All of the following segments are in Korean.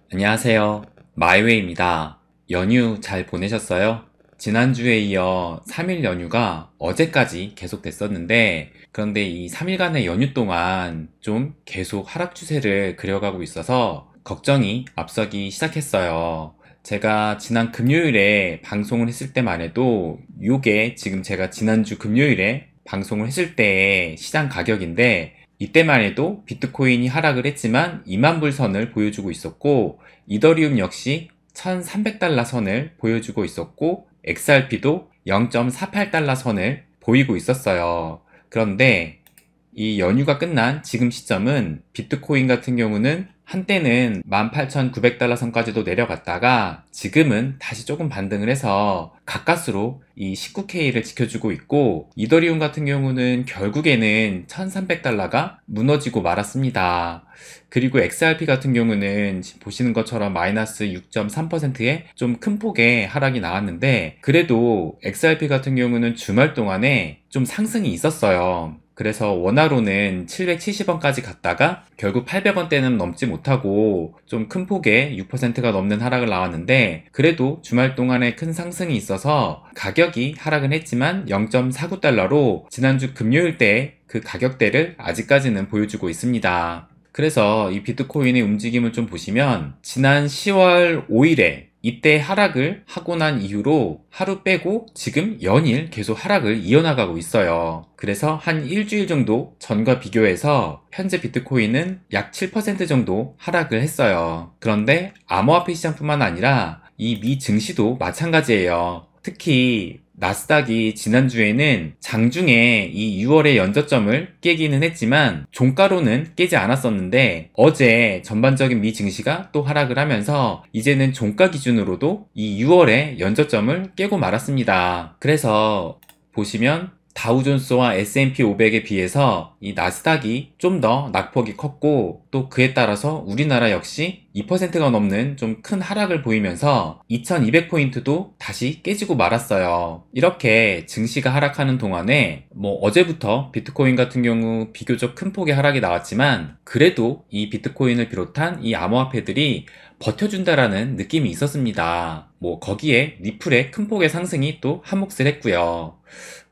안녕하세요. 마이웨이입니다. 연휴 잘 보내셨어요? 지난주에 이어 3일 연휴가 어제까지 계속됐었는데, 그런데 이 3일간의 연휴 동안 좀 계속 하락 추세를 그려가고 있어서 걱정이 앞서기 시작했어요. 제가 지난 금요일에 방송을 했을 때만 해도 요게 지금 제가 지난주 금요일에 방송을 했을 때의 시장 가격인데, 이때만 해도 비트코인이 하락을 했지만 2만 불 선을 보여주고 있었고, 이더리움 역시 1300달러 선을 보여주고 있었고, XRP도 0.48달러 선을 보이고 있었어요. 그런데 이 연휴가 끝난 지금 시점은 비트코인 같은 경우는 한때는 18,900달러 선까지도 내려갔다가 지금은 다시 조금 반등을 해서 가까스로 이 19K를 지켜주고 있고, 이더리움 같은 경우는 결국에는 1,300달러가 무너지고 말았습니다. 그리고 XRP 같은 경우는 지금 보시는 것처럼 마이너스 6.3%의 좀 큰 폭의 하락이 나왔는데, 그래도 XRP 같은 경우는 주말 동안에 좀 상승이 있었어요. 그래서 원화로는 770원까지 갔다가 결국 800원대는 넘지 못하고 좀 큰 폭의 6%가 넘는 하락을 나왔는데, 그래도 주말 동안에 큰 상승이 있어서 가격이 하락은 했지만 0.49달러로 지난주 금요일 때 그 가격대를 아직까지는 보여주고 있습니다. 그래서 이 비트코인의 움직임을 좀 보시면 지난 10월 5일에 이때 하락을 하고 난 이후로 하루 빼고 지금 연일 계속 하락을 이어나가고 있어요. 그래서 한 일주일 정도 전과 비교해서 현재 비트코인은 약 7% 정도 하락을 했어요. 그런데 암호화폐 시장뿐만 아니라 이 미 증시도 마찬가지예요. 특히 나스닥이 지난주에는 장중에 이 6월의 연저점을 깨기는 했지만 종가로는 깨지 않았었는데, 어제 전반적인 미 증시가 또 하락을 하면서 이제는 종가 기준으로도 이 6월의 연저점을 깨고 말았습니다. 그래서 보시면 다우존스와 S&P 500에 비해서 이 나스닥이 좀 더 낙폭이 컸고, 또 그에 따라서 우리나라 역시 2%가 넘는 좀 큰 하락을 보이면서 2200포인트도 다시 깨지고 말았어요. 이렇게 증시가 하락하는 동안에 어제부터 비트코인 같은 경우 비교적 큰 폭의 하락이 나왔지만, 그래도 이 비트코인을 비롯한 이 암호화폐들이 버텨준다라는 느낌이 있었습니다. 거기에 리플의 큰 폭의 상승이 또 한몫을 했고요.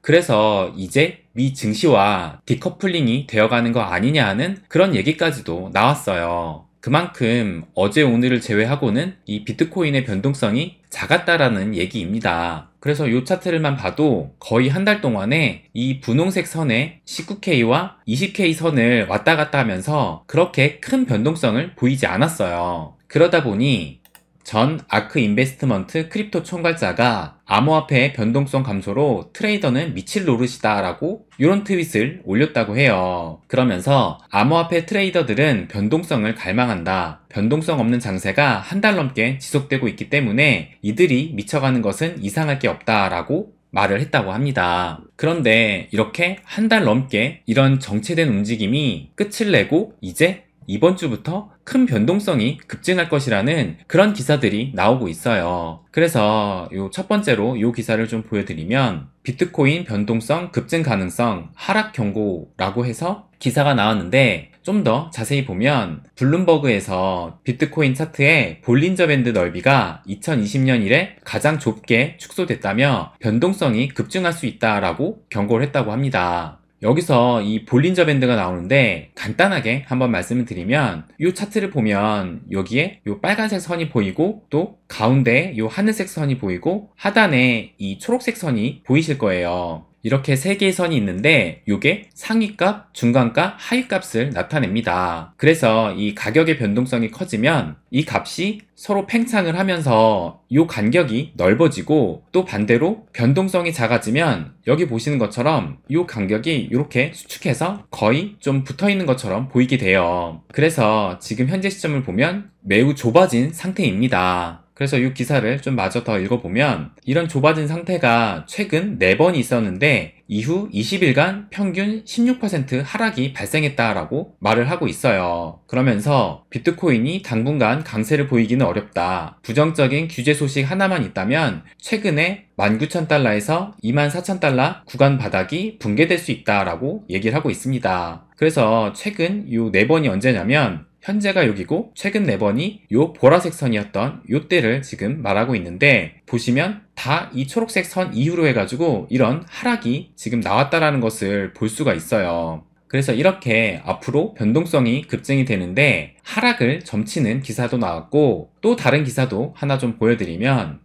그래서 이제 미 증시와 디커플링이 되어가는 거 아니냐 하는 그런 얘기까지도 나왔어요. 그만큼 어제 오늘을 제외하고는 이 비트코인의 변동성이 작았다라는 얘기입니다. 그래서 이 차트를만 봐도 거의 한 달 동안에 이 분홍색 선에 19K와 20K 선을 왔다 갔다 하면서 그렇게 큰 변동성을 보이지 않았어요. 그러다 보니 전 아크 인베스트먼트 크립토 총괄자가 암호화폐의 변동성 감소로 트레이더는 미칠 노릇이다 라고 이런 트윗을 올렸다고 해요. 그러면서 암호화폐 트레이더들은 변동성을 갈망한다. 변동성 없는 장세가 한 달 넘게 지속되고 있기 때문에 이들이 미쳐가는 것은 이상할 게 없다 라고 말을 했다고 합니다. 그런데 이렇게 한 달 넘게 이런 정체된 움직임이 끝을 내고 이제 이번 주부터 큰 변동성이 급증할 것이라는 그런 기사들이 나오고 있어요. 그래서 요 첫 번째로 요 기사를 좀 보여드리면, 비트코인 변동성 급증 가능성 하락 경고라고 해서 기사가 나왔는데, 좀 더 자세히 보면 블룸버그에서 비트코인 차트의 볼린저 밴드 넓이가 2020년 이래 가장 좁게 축소됐다며 변동성이 급증할 수 있다라고 경고를 했다고 합니다. 여기서 이 볼린저 밴드가 나오는데, 간단하게 한번 말씀을 드리면 이 차트를 보면 여기에 이 빨간색 선이 보이고, 또 가운데에 이 하늘색 선이 보이고, 하단에 이 초록색 선이 보이실 거예요. 이렇게 세 개의 선이 있는데 이게 상위값, 중간값, 하위값을 나타냅니다. 그래서 이 가격의 변동성이 커지면 이 값이 서로 팽창을 하면서 이 간격이 넓어지고, 또 반대로 변동성이 작아지면 여기 보시는 것처럼 이 간격이 이렇게 수축해서 거의 좀 붙어 있는 것처럼 보이게 돼요. 그래서 지금 현재 시점을 보면 매우 좁아진 상태입니다. 그래서 이 기사를 좀 마저 더 읽어보면, 이런 좁아진 상태가 최근 4번이 있었는데 이후 20일간 평균 16% 하락이 발생했다라고 말을 하고 있어요. 그러면서 비트코인이 당분간 강세를 보이기는 어렵다. 부정적인 규제 소식 하나만 있다면 최근에 19,000달러에서 24,000달러 구간 바닥이 붕괴될 수 있다라고 얘기를 하고 있습니다. 그래서 최근 이 4번이 언제냐면 현재가 여기고 최근 4번이 요 보라색 선이었던 요때를 지금 말하고 있는데, 보시면 다 이 초록색 선 이후로 해가지고 이런 하락이 지금 나왔다라는 것을 볼 수가 있어요. 그래서 이렇게 앞으로 변동성이 급증이 되는데 하락을 점치는 기사도 나왔고, 또 다른 기사도 하나 좀 보여드리면,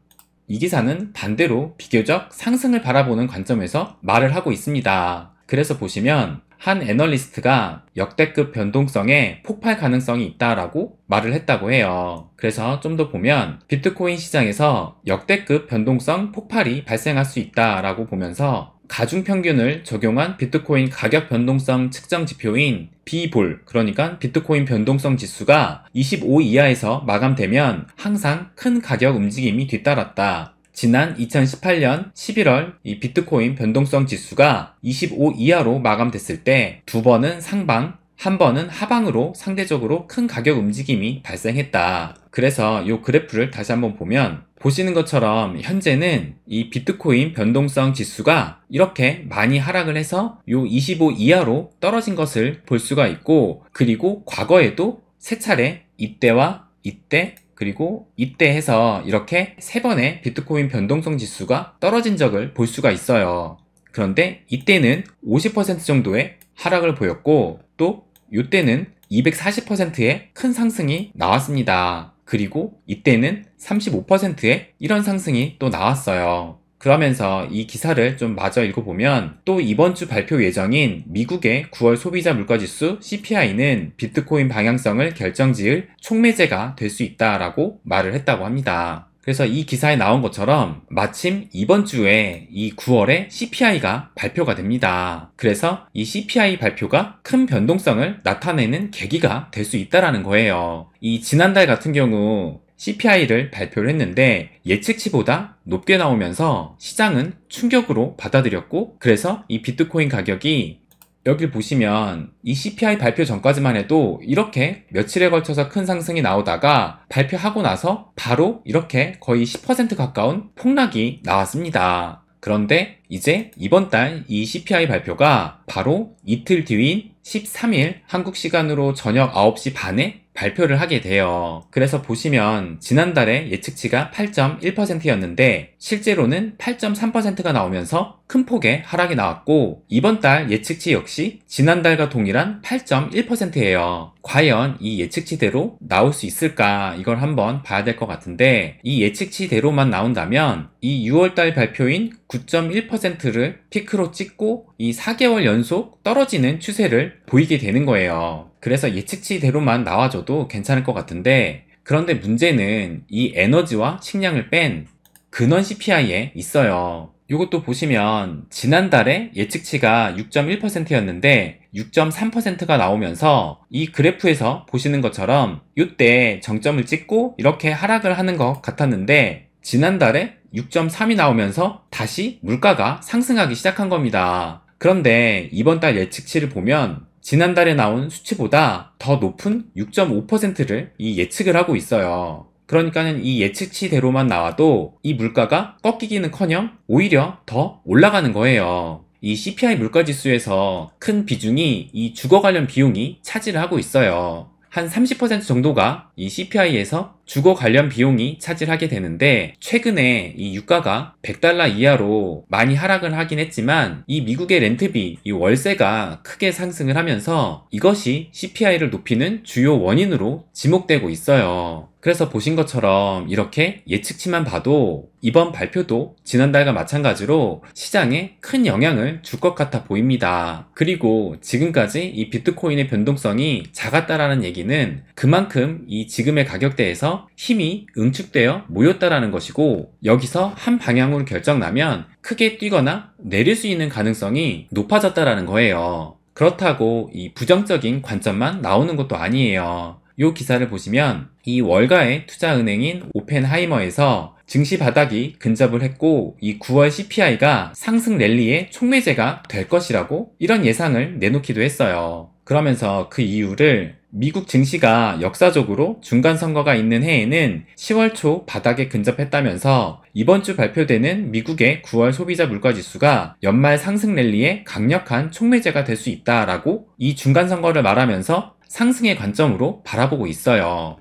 이 기사는 반대로 비교적 상승을 바라보는 관점에서 말을 하고 있습니다. 그래서 보시면 한 애널리스트가 역대급 변동성에 폭발 가능성이 있다라고 말을 했다고 해요. 그래서 좀 더 보면 비트코인 시장에서 역대급 변동성 폭발이 발생할 수 있다라고 보면서 가중평균을 적용한 비트코인 가격 변동성 측정 지표인 비볼, 그러니까 비트코인 변동성 지수가 25 이하에서 마감되면 항상 큰 가격 움직임이 뒤따랐다. 지난 2018년 11월 이 비트코인 변동성 지수가 25 이하로 마감됐을 때 2번은 상방, 1번은 하방으로 상대적으로 큰 가격 움직임이 발생했다. 그래서 이 그래프를 다시 한번 보면 보시는 것처럼 현재는 이 비트코인 변동성 지수가 이렇게 많이 하락을 해서 요 25 이하로 떨어진 것을 볼 수가 있고, 그리고 과거에도 3차례 이때와 이때 그리고 이때 해서 이렇게 3번의 비트코인 변동성 지수가 떨어진 적을 볼 수가 있어요. 그런데 이때는 50% 정도의 하락을 보였고, 또 이때는 240%의 큰 상승이 나왔습니다. 그리고 이때는 35%의 이런 상승이 또 나왔어요. 그러면서 이 기사를 좀 마저 읽어보면, 또 이번 주 발표 예정인 미국의 9월 소비자 물가지수 CPI는 비트코인 방향성을 결정지을 촉매제가 될 수 있다라고 말을 했다고 합니다. 그래서 이 기사에 나온 것처럼 마침 이번 주에 이 9월에 CPI가 발표가 됩니다. 그래서 이 CPI 발표가 큰 변동성을 나타내는 계기가 될 수 있다라는 거예요. 이 지난달 같은 경우 CPI를 발표를 했는데 예측치보다 높게 나오면서 시장은 충격으로 받아들였고, 그래서 이 비트코인 가격이 여길 보시면 이 CPI 발표 전까지만 해도 이렇게 며칠에 걸쳐서 큰 상승이 나오다가 발표하고 나서 바로 이렇게 거의 10% 가까운 폭락이 나왔습니다. 그런데 이제 이번 달 이 CPI 발표가 바로 이틀 뒤인 13일 한국 시간으로 저녁 9시 반에 발표를 하게 돼요. 그래서 보시면 지난달에 예측치가 8.1%였는데 실제로는 8.3%가 나오면서 큰 폭의 하락이 나왔고, 이번 달 예측치 역시 지난달과 동일한 8.1%예요. 과연 이 예측치대로 나올 수 있을까, 이걸 한번 봐야 될 것 같은데, 이 예측치대로만 나온다면 이 6월달 발표인 9.1%를 피크로 찍고 이 4개월 연속 떨어지는 추세를 보이게 되는 거예요. 그래서 예측치대로만 나와줘도 괜찮을 것 같은데, 그런데 문제는 이 에너지와 식량을 뺀 근원 CPI에 있어요. 이것도 보시면 지난달에 예측치가 6.1%였는데 6.3%가 나오면서 이 그래프에서 보시는 것처럼 이때 정점을 찍고 이렇게 하락을 하는 것 같았는데, 지난달에 6.3이 나오면서 다시 물가가 상승하기 시작한 겁니다. 그런데 이번 달 예측치를 보면 지난달에 나온 수치보다 더 높은 6.5%를 이 예측을 하고 있어요. 그러니까는 이 예측치대로만 나와도 이 물가가 꺾이기는커녕 오히려 더 올라가는 거예요. 이 CPI 물가지수에서 큰 비중이 이 주거 관련 비용이 차지를 하고 있어요. 한 30% 정도가 이 CPI에서 주거 관련 비용이 차지하게 되는데, 최근에 이 유가가 $100 이하로 많이 하락을 하긴 했지만 이 미국의 렌트비, 이 월세가 크게 상승을 하면서 이것이 CPI를 높이는 주요 원인으로 지목되고 있어요. 그래서 보신 것처럼 이렇게 예측치만 봐도 이번 발표도 지난달과 마찬가지로 시장에 큰 영향을 줄 것 같아 보입니다. 그리고 지금까지 이 비트코인의 변동성이 작았다라는 얘기는 그만큼 이 지금의 가격대에서 힘이 응축되어 모였다라는 것이고, 여기서 한 방향으로 결정나면 크게 뛰거나 내릴 수 있는 가능성이 높아졌다라는 거예요. 그렇다고 이 부정적인 관점만 나오는 것도 아니에요. 이 기사를 보시면 이 월가의 투자은행인 오펜하이머에서 증시 바닥이 근접을 했고 이 9월 CPI가 상승 랠리의 촉매제가 될 것이라고 이런 예상을 내놓기도 했어요. 그러면서 그 이유를 미국 증시가 역사적으로 중간선거가 있는 해에는 10월 초 바닥에 근접했다면서 이번 주 발표되는 미국의 9월 소비자 물가지수가 연말 상승 랠리의 강력한 촉매제가 될 수 있다라고 이 중간선거를 말하면서 상승의 관점으로 바라보고 있어요.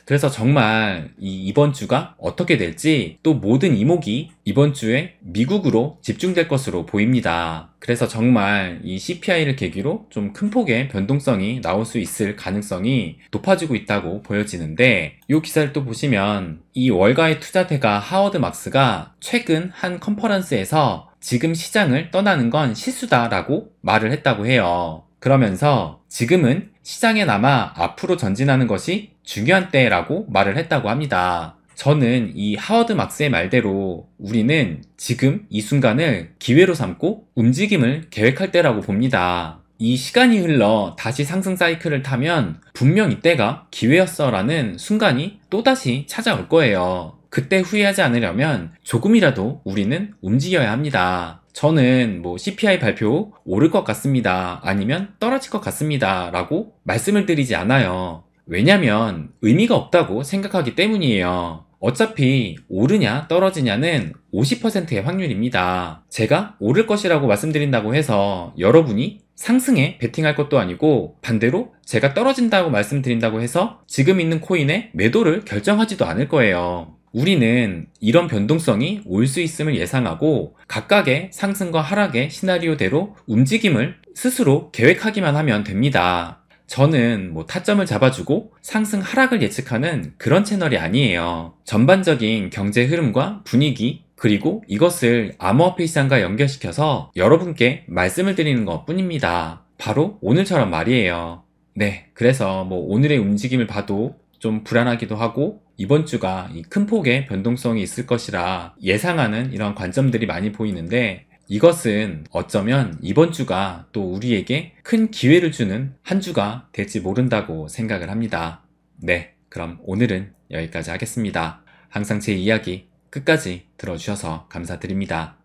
그래서 정말 이번 주가 어떻게 될지, 또 모든 이목이 이번 주에 미국으로 집중될 것으로 보입니다. 그래서 정말 이 CPI를 계기로 좀 큰 폭의 변동성이 나올 수 있을 가능성이 높아지고 있다고 보여지는데, 이 기사를 또 보시면 이 월가의 투자대가 하워드 막스가 최근 한 컨퍼런스에서 지금 시장을 떠나는 건 실수다라고 말을 했다고 해요. 그러면서 지금은 시장에 남아 앞으로 전진하는 것이 중요한 때라고 말을 했다고 합니다. 저는 이 하워드 막스의 말대로 우리는 지금 이 순간을 기회로 삼고 움직임을 계획할 때라고 봅니다. 이 시간이 흘러 다시 상승 사이클을 타면 분명 이때가 기회였어 라는 순간이 또다시 찾아올 거예요. 그때 후회하지 않으려면 조금이라도 우리는 움직여야 합니다. 저는 CPI 발표 오를 것 같습니다, 아니면 떨어질 것 같습니다 라고 말씀을 드리지 않아요. 왜냐면 의미가 없다고 생각하기 때문이에요. 어차피 오르냐 떨어지냐는 50%의 확률입니다. 제가 오를 것이라고 말씀드린다고 해서 여러분이 상승에 베팅할 것도 아니고, 반대로 제가 떨어진다고 말씀드린다고 해서 지금 있는 코인의 매도를 결정하지도 않을 거예요. 우리는 이런 변동성이 올 수 있음을 예상하고 각각의 상승과 하락의 시나리오대로 움직임을 스스로 계획하기만 하면 됩니다. 저는 타점을 잡아주고 상승 하락을 예측하는 그런 채널이 아니에요. 전반적인 경제 흐름과 분위기, 그리고 이것을 암호화폐 시장과 연결시켜서 여러분께 말씀을 드리는 것 뿐입니다. 바로 오늘처럼 말이에요. 네, 그래서 오늘의 움직임을 봐도 좀 불안하기도 하고, 이번 주가 이 큰 폭의 변동성이 있을 것이라 예상하는 이런 관점들이 많이 보이는데, 이것은 어쩌면 이번 주가 또 우리에게 큰 기회를 주는 한 주가 될지 모른다고 생각을 합니다. 네, 그럼 오늘은 여기까지 하겠습니다. 항상 제 이야기 끝까지 들어주셔서 감사드립니다.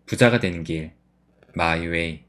부자가 되는 길, 마이웨이.